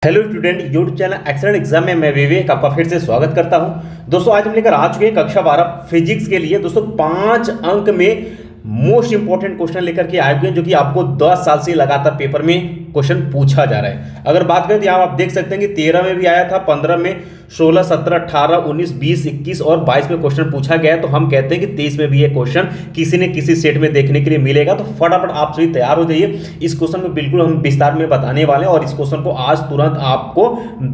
Hello student, YouTube channel excellent exam में मैं विवेक आपका फिर से स्वागत करता हूं। दोस्तों आज हम लेकर आ चुके हैं कक्षा 12 फिजिक्स के लिए। दोस्तों 5 अंक में मोस्ट इंपॉर्टेंट क्वेश्चन लेकर के आए हुए हैं जो कि आपको 10 साल से लगातार पेपर में क्वेश्चन पूछा जा रहा है। अगर बात करें तो यहाँ आप देख सकते हैं कि 13 में भी आया था, 15 में, 16, 17, 18, 19, 20, 21 और 22 में क्वेश्चन पूछा गया है। तो हम कहते हैं कि 23 में भी ये क्वेश्चन किसी न किसी सेट में देखने के लिए मिलेगा। तो फटाफट आप सभी तैयार हो जाइए। इस क्वेश्चन को बिल्कुल हम विस्तार में बताने वाले हैं और इस क्वेश्चन को आज तुरंत आपको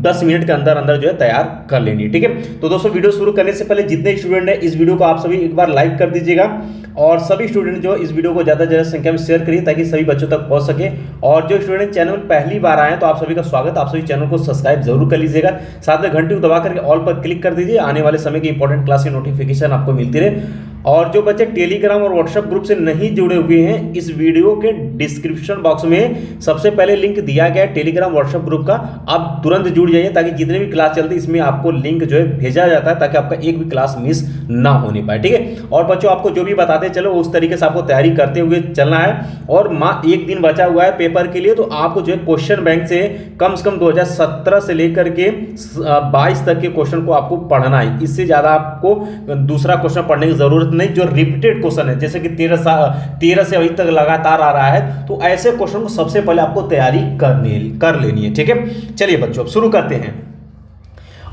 10 मिनट के अंदर अंदर जो है तैयार कर लेनी है। ठीक है, तो दोस्तों वीडियो शुरू करने से पहले जितने स्टूडेंट हैं इस वीडियो को आप सभी एक बार लाइक कर दीजिएगा और सभी स्टूडेंट जो इस वीडियो को ज़्यादा से ज़्यादा संख्या में शेयर करिए ताकि सभी बच्चों तक पहुंच सके। और जो स्टूडेंट चैनल पहली बार आए तो आप सभी का स्वागत, आप सभी चैनल को सब्सक्राइब जरूर कर लीजिएगा। साथ में घंटी को दबा करके ऑल पर क्लिक कर दीजिए, आने वाले समय की इंपॉर्टेंट क्लास की नोटिफिकेशन आपको मिलती रहे। और जो बच्चे टेलीग्राम और व्हाट्सएप ग्रुप से नहीं जुड़े हुए हैं, इस वीडियो के डिस्क्रिप्शन बॉक्स में सबसे पहले लिंक दिया गया है टेलीग्राम व्हाट्सएप ग्रुप का। आप तुरंत जुड़ जाइए ताकि जितने भी क्लास चलती है इसमें आपको लिंक जो है भेजा जाता है ताकि आपका एक भी क्लास मिस ना होने पाए। ठीक है, और बच्चों आपको जो भी बताते चलो उस तरीके से आपको तैयारी करते हुए चलना है। और एक दिन बचा हुआ है पेपर के लिए, तो आपको जो है क्वेश्चन बैंक से कम 2017 से लेकर के 22 तक के क्वेश्चन को आपको पढ़ना है। इससे ज्यादा आपको दूसरा क्वेश्चन पढ़ने की जरूरत नहीं। जो रिपीटेड क्वेश्चन है जैसे कि 13 से अभी तक लगातार आ रहा है, तो ऐसे क्वेश्चन को सबसे पहले आपको तैयारी कर लेनी है। ठीक है, चलिए बच्चों अब शुरू करते हैं।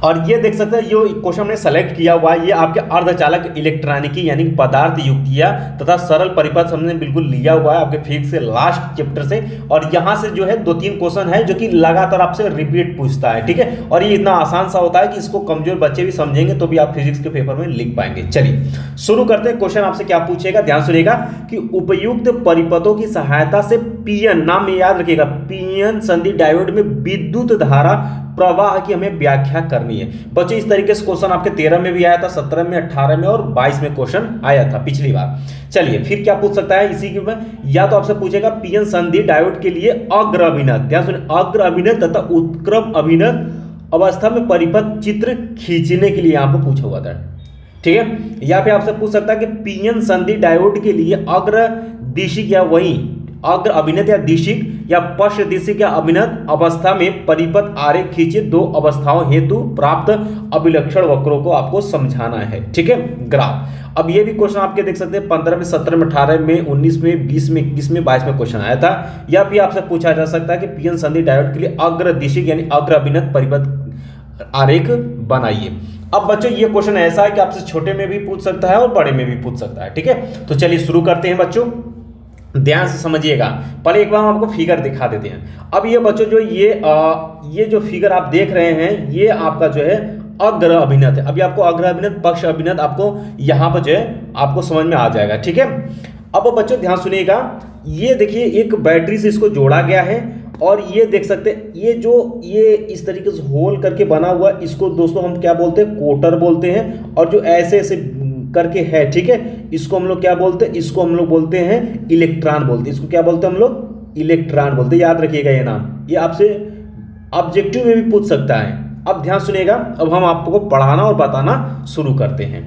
और ये देख सकते हैं, ये क्वेश्चन हमने सेलेक्ट किया हुआ है, ये आपके अर्धचालक इलेक्ट्रॉनिकी यानी पदार्थ युक्तियां तथा सरल परिपथ हमने बिल्कुल लिया हुआ है आपके फिजिक्स के लास्ट चैप्टर से। और यहां से जो है 2-3 क्वेश्चन है जो कि लगातार आपसे रिपीट पूछता है। ठीक है, और ये इतना आसान सा होता है कि इसको कमजोर बच्चे भी समझेंगे तो भी आप फिजिक्स के पेपर में लिख पाएंगे। चलिए शुरू करते हैं। क्वेश्चन आपसे क्या पूछेगा, ध्यान सुनिएगा कि उपयुक्त परिपथों की सहायता से पीएन, नाम में याद रखिएगा, पीएन संधि डायोड में विद्युत धारा प्रवाह की हमें व्याख्या करनी है। बच्चों इस तरीके से क्वेश्चन आपके 13 में भी आया था, 17 में, 18 में और 22 में क्वेश्चन आया था पिछली बार। चलिए फिर क्या पूछ सकता है इसी के में, या तो आपसे पूछेगा पीएन संधि डायोड के लिए अग्र अभिनत, ध्यान सुनिए, अग्र अभिनत तथा उत्क्रम अभिनत अवस्था में परिपथ चित्र खींचने के लिए यहां पर पूछा हुआ था। ठीक है, या फिर आपसे पूछ सकता है कि पीएन संधि डायोड के लिए अग्र दिशिक या वही अग्र अभिनत या दिशिक या पश्च दिशिक या अभिनत अवस्था में परिपथ आरेख खींचे 2 अवस्थाओं हेतु प्राप्त अभिलक्षण वक्रों को आपको समझाना है। ठीक है, ग्राफ। अब ये भी क्वेश्चन आपके देख सकते हैं 15 में, 17 में, 18 में, 19 में, 20 में, 21 में, 22 में क्वेश्चन आया था। या फिर आपसे पूछा जा सकता है कि पीएन संधि डायोड के लिए अग्र दिशिक यानी अग्र अभिनत परिपथ आरेख बनाइए। अब बच्चों ये क्वेश्चन ऐसा है कि आपसे छोटे में भी पूछ सकता है और बड़े में भी पूछ सकता है। ठीक है, तो चलिए शुरू करते हैं बच्चों, ध्यान से समझिएगा। पहले एक बार हम आपको फिगर दिखा देते हैं। अब ये बच्चों जो ये जो फिगर आप देख रहे हैं ये आपका जो है अग्र अभिनत है। अभी आपको अग्र अभिनत, पक्ष अभिनत आपको यहाँ पर जो है आपको समझ में आ जाएगा। ठीक है, अब बच्चों ध्यान सुनिएगा, ये देखिए एक बैटरी से इसको जोड़ा गया है और ये देख सकते हैं ये इस तरीके से होल करके बना हुआ, इसको दोस्तों हम क्या बोलते हैं, कोटर बोलते हैं। और जो ऐसे ऐसे करके है, ठीक है, इसको हम लोग क्या बोलते हैं, इसको हम लोग बोलते हैं इलेक्ट्रॉन बोलते हैं। इसको क्या बोलते हैं हम लोग, इलेक्ट्रॉन बोलते हैं। याद रखिएगा ये नाम, ये आपसे ऑब्जेक्टिव में भी पूछ सकता है। अब ध्यान सुनिएगा, अब हम आपको पढ़ाना और बताना शुरू करते हैं।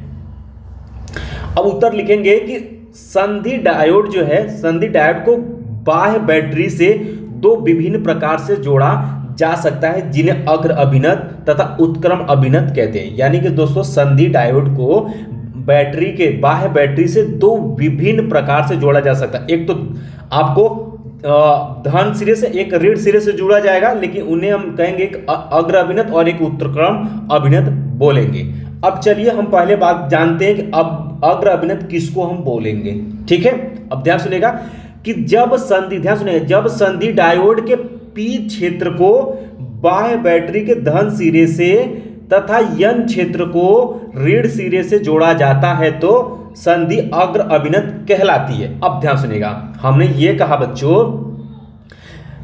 अब उत्तर लिखेंगे कि संधि डायोड जो है, संधि डायोड को बाह्य बैटरी से 2 विभिन्न प्रकार से जोड़ा जा सकता है जिन्हें अग्र अभिनत तथा उत्क्रम अभिनत कहते हैं। यानी कि दोस्तों संधि डायोड को बैटरी के बाह्य बैटरी से 2 विभिन्न प्रकार से जोड़ा जा सकता है। एक तो आपको धन सिरे से, एक ऋण सिरे से जोड़ा जाएगा, लेकिन उन्हें हम कहेंगे एक अग्र अभिनत और एक उत्क्रम अभिनत बोलेंगे। अब चलिए हम पहले बात जानते हैं कि अब अग्र अभिनत किसको हम बोलेंगे। ठीक है, अब ध्यान सुनिएगा कि जब संधि डायोड के पी क्षेत्र को बाह्य बैटरी के धन सिरे से तथा यन क्षेत्र को ऋण सिरे से जोड़ा जाता है तो संधि अग्र अभिनत कहलाती है। अब ध्यान सुनिएगा, हमने ये कहा बच्चों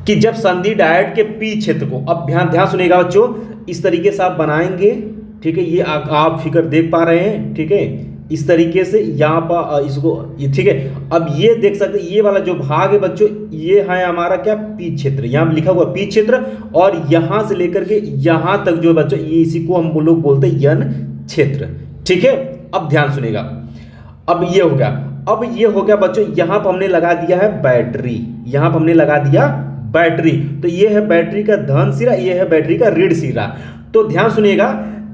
कि जब संधि डायोड के पी क्षेत्र को, अब ध्यान सुनिएगा बच्चों, इस तरीके से आप बनाएंगे। ठीक है, ये आप फिगर देख पा रहे हैं। ठीक है, इस तरीके से यहाँ पर इसको, ठीक है। अब ये देख सकते हैं, ये वाला जो भाग है बच्चों, ये है हमारा क्या, पी क्षेत्र। यहाँ लिखा हुआ पी क्षेत्र, और यहाँ से लेकर के यहाँ तक जो बच्चों, ये इसी को हम लोग बोलते हैं यन क्षेत्र। ठीक है, अब ध्यान सुनिएगा, अब ये हो गया बच्चों, यहाँ पर हमने लगा दिया है बैटरी, यहाँ पर हमने लगा दिया बैटरी। तो ये है बैटरी का धन सिरा, ये है बैटरी का ऋण सिरा। तो ध्यान सुनिएगा,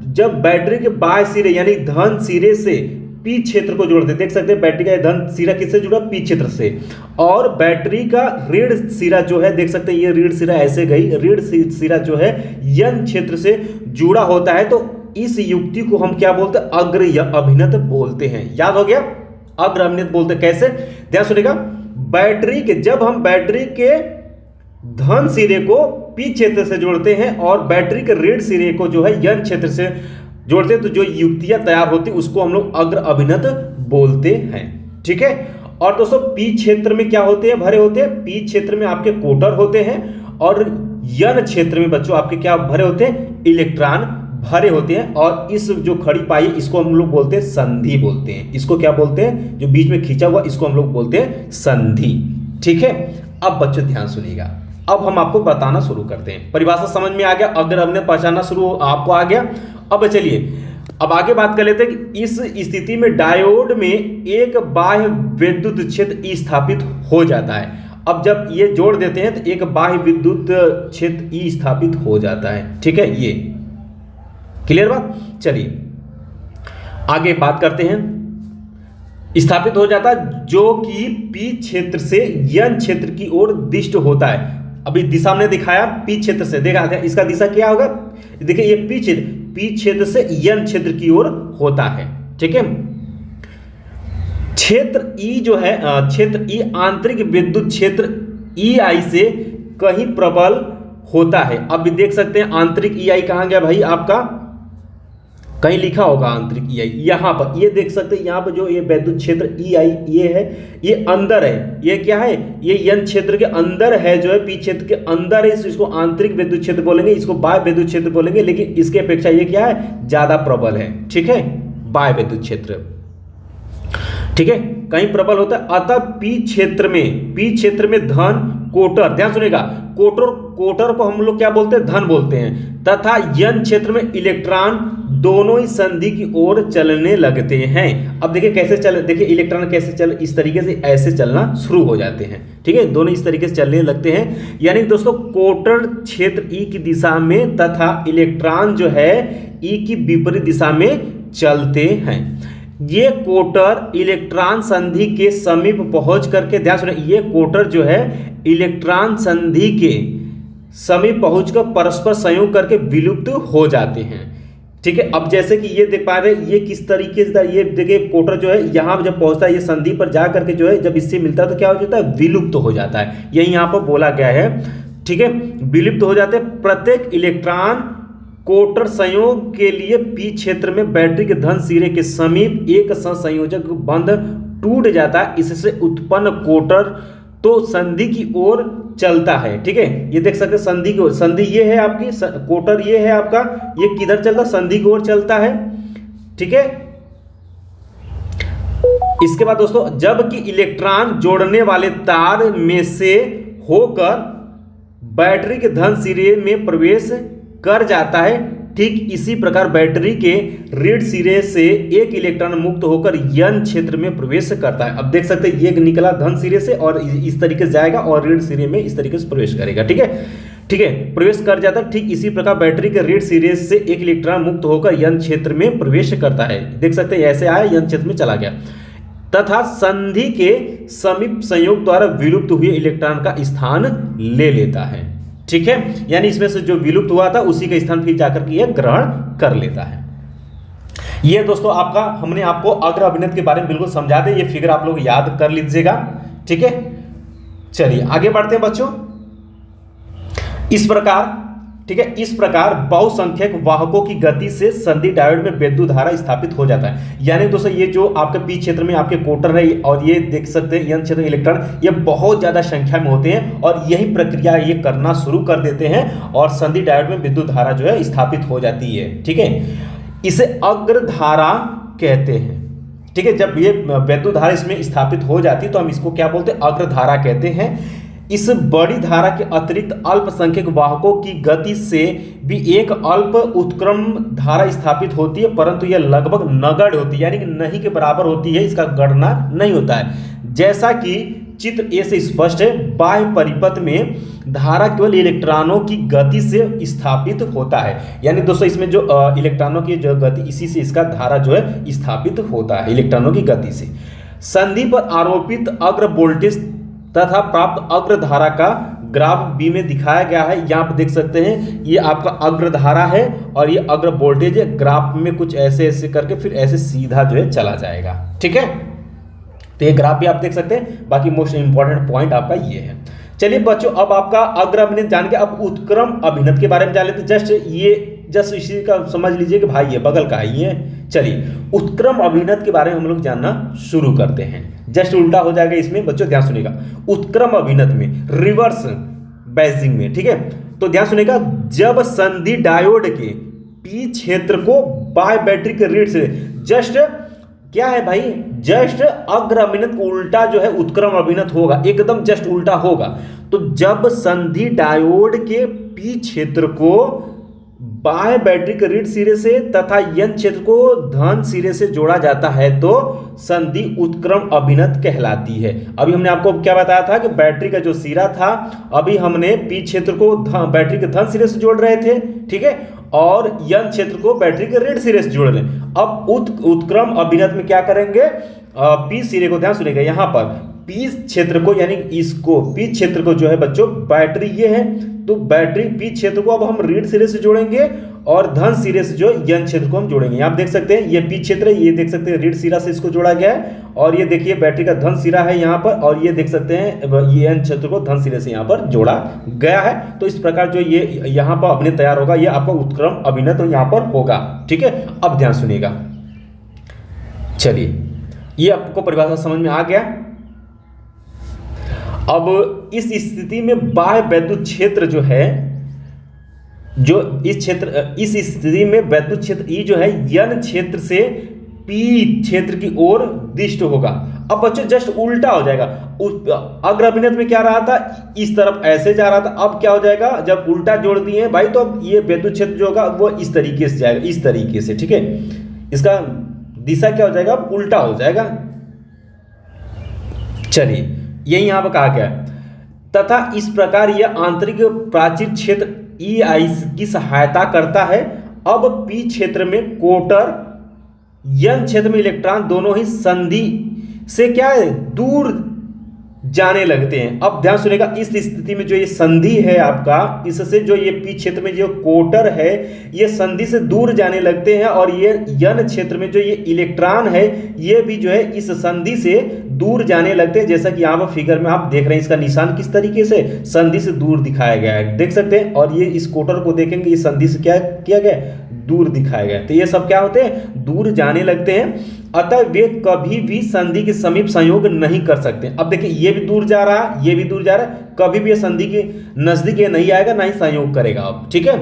जब बैटरी के बाह्य सिरे यानी धन सिरे से पी क्षेत्र को जोड़ते, देख सकते हैं बैटरी का धन सिरा किससे जुड़ा, पी क्षेत्र से, और बैटरी का ऋण सिरा जो है, देख सकते हैं ये ऋण सिरा ऐसे गई, ऋण सिरा जो है यन क्षेत्र से जुड़ा होता है। तो इस युक्ति को हम क्या बोलते हैं, अग्र अभिनत बोलते हैं। याद हो गया, अग्र अभिनत बोलते हैं। कैसे, ध्यान सुनिएगा, बैटरी के, जब हम बैटरी के धन सिरे को पी क्षेत्र से जोड़ते हैं और बैटरी के ऋण सिरे को जो है यन क्षेत्र से जोड़ते हैं, तो जो युक्तियां तैयार होती उसको हम लोग अग्र अभिनत बोलते हैं। ठीक है। और दोस्तों पी क्षेत्र में क्या होते हैं, भरे होते हैं, पी क्षेत्र में आपके कोटर होते हैं और यन क्षेत्र में बच्चों आपके क्या भरे होते हैं, इलेक्ट्रॉन भरे होते हैं। और इस जो खड़ी पाई इसको हम लोग बोलते हैं संधि बोलते हैं। इसको क्या बोलते हैं, जो बीच में खींचा हुआ इसको हम लोग बोलते हैं संधि। ठीक है। अब बच्चों ध्यान सुनिएगा, अब हम आपको बताना शुरू करते हैं। परिभाषा समझ में आ गया, अग्र अभिनत पहचानना शुरू आपको आ गया। अब चलिए अब आगे बात कर लेते हैं कि इस स्थिति में डायोड में एक बाह्य विद्युत क्षेत्र स्थापित हो जाता है। अब जब ये जोड़ देते हैं तो एक बाह्य विद्युत क्षेत्र स्थापित हो जाता है। ठीक है, ये क्लियर बात। चलिए आगे बात करते हैं। स्थापित हो जाता है जो कि पी क्षेत्र से यन क्षेत्र की ओर दिष्ट होता है। अभी दिशा हमने दिखाया पी क्षेत्र से, देखा इसका दिशा क्या होगा, देखिए ये पी क्षेत्र से यन क्षेत्र की ओर होता है। ठीक है। क्षेत्र ई जो है, क्षेत्र ई आंतरिक विद्युत क्षेत्र ई आई से कहीं प्रबल होता है। अब भी देख सकते हैं आंतरिक ई आई कहां गया भाई, आपका कहीं लिखा होगा आंतरिक ई आई, यहां पर ये देख सकते हैं, यहां पर जो ये विद्युत क्षेत्र ई आई ये है, ये अंदर है, ये क्या है, ये यन क्षेत्र के अंदर है, जो है पी क्षेत्र के अंदर है। इसको आंतरिक विद्युत क्षेत्र बोलेंगे, इसको बाह्य विद्युत क्षेत्र बोलेंगे, लेकिन इसके अपेक्षा ये क्या है, ज्यादा प्रबल है। ठीक है, बाह्य विद्युत क्षेत्र। ठीक है, कहीं प्रबल होता है। अतः पी क्षेत्र में धन कोटर, ध्यान सुनिएगा, कोटर को हम लोग क्या बोलते हैं, धन बोलते हैं, तथा यन क्षेत्र में इलेक्ट्रॉन दोनों ही संधि की ओर चलने लगते हैं। अब देखिए कैसे चल, देखिए इलेक्ट्रॉन कैसे चल, इस तरीके से ऐसे चलना शुरू हो जाते हैं। ठीक है, दोनों इस तरीके से चलने लगते हैं। यानी दोस्तों कोटर क्षेत्र ई की दिशा में तथा इलेक्ट्रॉन जो है ई की विपरीत दिशा में चलते हैं। ये कोटर इलेक्ट्रॉन संधि के समीप पहुंच करके, ध्यान सुनिए, ये कोटर जो है इलेक्ट्रॉन संधि के समीप पहुंचकर परस्पर संयोग करके विलुप्त हो जाते हैं। ठीक है। अब जैसे कि ये देख पा रहे हैं, ये किस तरीके से, ये देखिए कोटर जो है यहाँ जब पहुंचता है, ये संधि पर जा करके जो है जब इससे मिलता है तो क्या हो जाता है, विलुप्त हो जाता है। यही यहाँ पर बोला गया है। ठीक है, विलुप्त हो जाते हैं। प्रत्येक इलेक्ट्रॉन कोटर संयोग के लिए पी क्षेत्र में बैटरी के धन सिरे के समीप एक संयोजक बंध टूट जाता है। इससे उत्पन्न कोटर तो संधि की ओर चलता है। ठीक है, ये देख सकते हैं संधि की ओर, संधि ये है आपकी, कोटर ये है आपका, ये किधर चलता है, संधि की ओर चलता है। ठीक है। इसके बाद दोस्तों जबकि इलेक्ट्रॉन जोड़ने वाले तार में से होकर बैटरी के धन सिरे में प्रवेश कर जाता है, ठीक इसी प्रकार बैटरी के ऋण सिरे से एक इलेक्ट्रॉन मुक्त होकर यन क्षेत्र में प्रवेश करता है। अब देख सकते हैं ये निकला धन सिरे से और इस तरीके से जाएगा और ऋण सिरे में इस तरीके से प्रवेश करेगा। ठीक है, ठीक है, प्रवेश कर जाता है। ठीक इसी प्रकार बैटरी के ऋण सिरे से एक इलेक्ट्रॉन मुक्त होकर यन क्षेत्र में प्रवेश करता है। देख सकते हैं ऐसे आया, यन क्षेत्र में चला गया तथा संधि के समीप संयोग द्वारा विलुप्त हुए इलेक्ट्रॉन का स्थान ले लेता है। ठीक है, यानी इसमें से जो विलुप्त हुआ था उसी का स्थान फिर जाकर के यह ग्रहण कर लेता है। ये दोस्तों आपका, हमने आपको अग्र अभिनत के बारे में बिल्कुल समझा दे, ये फिगर आप लोग याद कर लीजिएगा। ठीक है, चलिए आगे बढ़ते हैं बच्चों। इस प्रकार, ठीक है, इस प्रकार बहुसंख्यक वाहकों की गति से संधि डायोड में विद्युत धारा स्थापित हो जाता है। यानी दोस्तों ये जो आपके पी क्षेत्र में आपके कोटर है और ये देख सकते हैं यन क्षेत्र इलेक्ट्रॉन, ये बहुत ज्यादा संख्या में होते हैं और यही प्रक्रिया ये करना शुरू कर देते हैं और संधि डायोड में विद्युत धारा जो है स्थापित हो जाती है। ठीक है, इसे अग्रधारा कहते हैं। ठीक है, जब ये विद्युत धारा इसमें स्थापित हो जाती है तो हम इसको क्या बोलते हैं, अग्रधारा कहते हैं। इस बड़ी धारा के अतिरिक्त अल्पसंख्यक वाहकों की गति से भी एक अल्प उत्क्रम धारा स्थापित होती है, परंतु यह लगभग नगण्य होती है, यानी कि नहीं के बराबर होती है, इसका गणना नहीं होता है। जैसा कि चित्र ए से स्पष्ट है, बाह्य परिपथ में धारा केवल इलेक्ट्रॉनों की गति से स्थापित होता है। यानी दोस्तों इसमें जो इलेक्ट्रॉनों की जो गति, इसी से इसका धारा जो है स्थापित होता है, इलेक्ट्रॉनों की गति से। संधि पर आरोपित अग्र वोल्टेज तथा प्राप्त अग्र धारा का ग्राफ बी में दिखाया गया है। यहाँ पर देख सकते हैं ये आपका अग्र धारा है और ये अग्र वोल्टेज है। ग्राफ में कुछ ऐसे ऐसे करके फिर ऐसे सीधा जो है चला जाएगा, ठीक है। तो ये ग्राफ भी आप देख सकते हैं। बाकी मोस्ट इंपॉर्टेंट पॉइंट आपका ये है। चलिए बच्चों, अब आपका अग्र अभिनत जान के अब उत्क्रम अभिनत के बारे में जान लेते। जस्ट इसी का समझ लीजिए कि भाई ये बगल का है ये। चलिए उत्क्रम अभिनत के बारे में हम लोग जानना शुरू करते हैं। जस्ट उल्टा हो जाएगा इसमें बच्चों, ध्यान सुनिएगा। उत्क्रम अभिनत में रिवर्स बैजिंग में, ठीक है, तो ध्यान सुनिएगा। जब संधि डायोड के पी क्षेत्र को बाय बैटरी के रीड से जस्ट क्या है भाई, जस्ट अग्र अभिनत को उल्टा जो है उत्क्रम अभिनत होगा, एकदम जस्ट उल्टा होगा। तो जब संधि डायोड के पी क्षेत्र को बाह्य बैटरी के ऋण सिरे से तथा यन क्षेत्र को धन सिरे से जोड़ा जाता है तो संधि उत्क्रम अभिनत कहलाती है। अभी हमने आपको क्या बताया था कि बैटरी का जो सिरा था, अभी हमने पी क्षेत्र को बैटरी के धन सिरे से जोड़ रहे थे, ठीक है, और यन क्षेत्र को बैटरी के ऋण सिरे से जोड़ रहे। अब उत्क्रम अभिनत में क्या करेंगे, पी सिरे को ध्यान सुनिएगा, यहाँ पर पी क्षेत्र को यानी इसको पी क्षेत्र को जो है बच्चों बैटरी ये है, तो बैटरी पी क्षेत्र को अब हम ऋण सिरे से जोड़ेंगे और धन सिरे से जो यन क्षेत्र को हम जोड़ेंगे। आप देख सकते हैं ये पी क्षेत्र है, ये देख सकते हैं ऋण सिरा से इसको जोड़ा गया है, और ये देखिए बैटरी का धन सिरा है यहाँ पर, और ये देख सकते हैं ये यन क्षेत्र को धन सिरे से यहाँ पर जोड़ा गया है। तो इस प्रकार जो ये यहाँ पर अभिनत तैयार होगा, ये आपका उत्क्रम अभिनत यहाँ पर होगा, ठीक है। अब ध्यान सुनिएगा, चलिए ये आपको परिभाषा समझ में आ गया। अब इस स्थिति में बाह्य वैद्युत क्षेत्र जो है, जो इस स्थिति में वैद्युत क्षेत्र ई जो है यन क्षेत्र से पी क्षेत्र की ओर दिष्ट होगा। अब बच्चों जस्ट उल्टा हो जाएगा। अग्र अभिनत में क्या रहा था, इस तरफ ऐसे जा रहा था, अब क्या हो जाएगा, जब उल्टा जोड़ दिए भाई तो अब ये वैद्युत क्षेत्र जो होगा वो इस तरीके से जाएगा, इस तरीके से, ठीक है। इसका दिशा क्या हो जाएगा, अब उल्टा हो जाएगा। चलिए यही यहां पर कहा गया तथा इस प्रकार यह आंतरिक प्राचीर क्षेत्र EI की सहायता करता है। अब पी क्षेत्र में कोटर, यन क्षेत्र में इलेक्ट्रॉन दोनों ही संधि से क्या है, दूर जाने लगते हैं। अब ध्यान सुनिएगा, इस स्थिति में जो ये संधि है आपका, इससे जो ये पी क्षेत्र में जो कोटर है ये संधि से दूर जाने लगते हैं, और ये यन क्षेत्र में जो ये इलेक्ट्रॉन है ये भी जो है इस संधि से दूर जाने लगते हैं। जैसा कि यहाँ पर फिगर में आप देख रहे हैं, इसका निशान किस तरीके से संधि से दूर दिखाया गया है, देख सकते हैं। और ये इस कोटर को देखेंगे, ये संधि से क्या किया गया, दूर दिखाया गया। तो ये सब क्या होते हैं, दूर जाने लगते हैं, अतः वे कभी भी संधि के समीप संयोग नहीं कर सकते। अब देखिए ये भी दूर जा रहा है, ये भी दूर जा रहा है, कभी भी ये संधि के नजदीक ये नहीं आएगा, ना ही संयोग करेगा। अब ठीक है,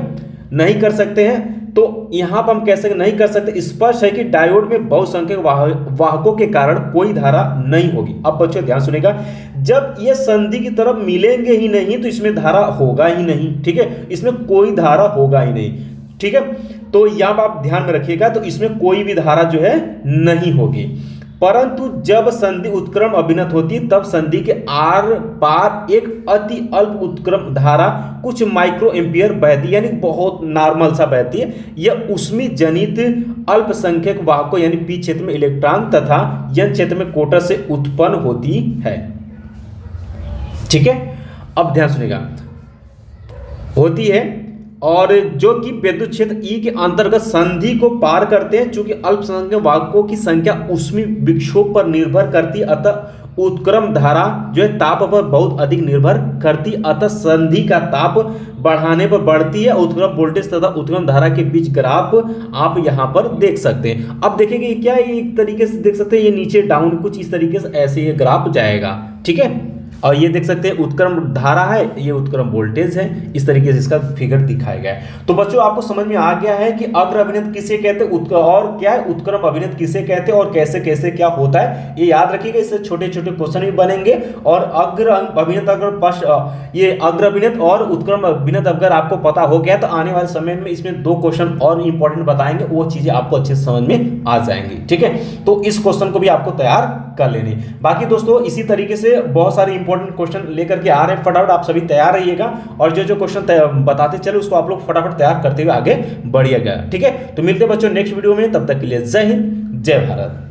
नहीं कर सकते हैं। तो यहां पर हम कैसे नहीं कर सकते, स्पष्ट है कि डायोड में बहुसंख्यक वाहकों के कारण कोई धारा नहीं होगी। अब बच्चों ध्यान सुनेगा, जब ये संधि की तरफ मिलेंगे ही नहीं तो इसमें धारा होगा ही नहीं, ठीक है, इसमें कोई धारा होगा ही नहीं, ठीक है। तो यहां पर आप ध्यान में रखिएगा, तो इसमें कोई भी धारा जो है नहीं होगी। परंतु जब संधि उत्क्रम अभिनत होती है तब संधि के आर पार एक अति अल्प उत्क्रम धारा कुछ माइक्रो एम्पियर बहती है, यानी बहुत नॉर्मल सा बहती है। यह उष्मी जनित अल्पसंख्यक वाहकों यानी पी क्षेत्र में इलेक्ट्रॉन तथा यन क्षेत्र में कोटर से उत्पन्न होती है, ठीक है। अब ध्यान सुनिएगा, होती है, और जो कि विद्युत क्षेत्र ई के अंतर्गत संधि को पार करते हैं। चूंकि अल्पसंख्यक वाहकों की संख्या उष्मी विक्षोभ पर निर्भर करती, अतः उत्क्रम धारा जो है ताप पर बहुत अधिक निर्भर करती, अतः संधि का ताप बढ़ाने पर बढ़ती है। उत्क्रम वोल्टेज तथा उत्क्रम धारा के बीच ग्राफ आप यहां पर देख सकते हैं। अब देखेंगे क्या है, एक तरीके से देख सकते हैं, ये नीचे डाउन कुछ इस तरीके से ऐसे ये ग्राफ जाएगा, ठीक है। और ये देख सकते हैं उत्क्रम धारा है, ये उत्क्रम वोल्टेज है, इस तरीके से इसका फिगर दिखाया गया है। तो बच्चों आपको समझ में आ गया है कि अग्र अभिनत किसे कहते हैं और क्या है उत्क्रम अभिनत किसे कहते हैं और कैसे कैसे क्या होता है, ये याद रखिएगा। इससे छोटे छोटे क्वेश्चन भी बनेंगे। और अग्र अभिनत अगर ये अग्र अभिनत और उत्क्रम अभिनत अगर आपको पता हो गया तो आने वाले समय में इसमें 2 क्वेश्चन और इंपॉर्टेंट बताएंगे, वो चीजें आपको अच्छे से समझ में आ जाएंगी, ठीक है। तो इस क्वेश्चन को भी आपको तैयार कर लेनी। बाकी दोस्तों इसी तरीके से बहुत सारे इंपॉर्टेंट इंपॉर्टेंट क्वेश्चन लेकर के आ रहे हैं, फटाफट आप सभी तैयार रहिएगा और जो जो क्वेश्चन बताते चले उसको आप लोग फटाफट तैयार करते हुए आगे बढ़िएगा। ठीक है, तो मिलते हैं बच्चों नेक्स्ट वीडियो में, तब तक के लिए जय हिंद जय भारत।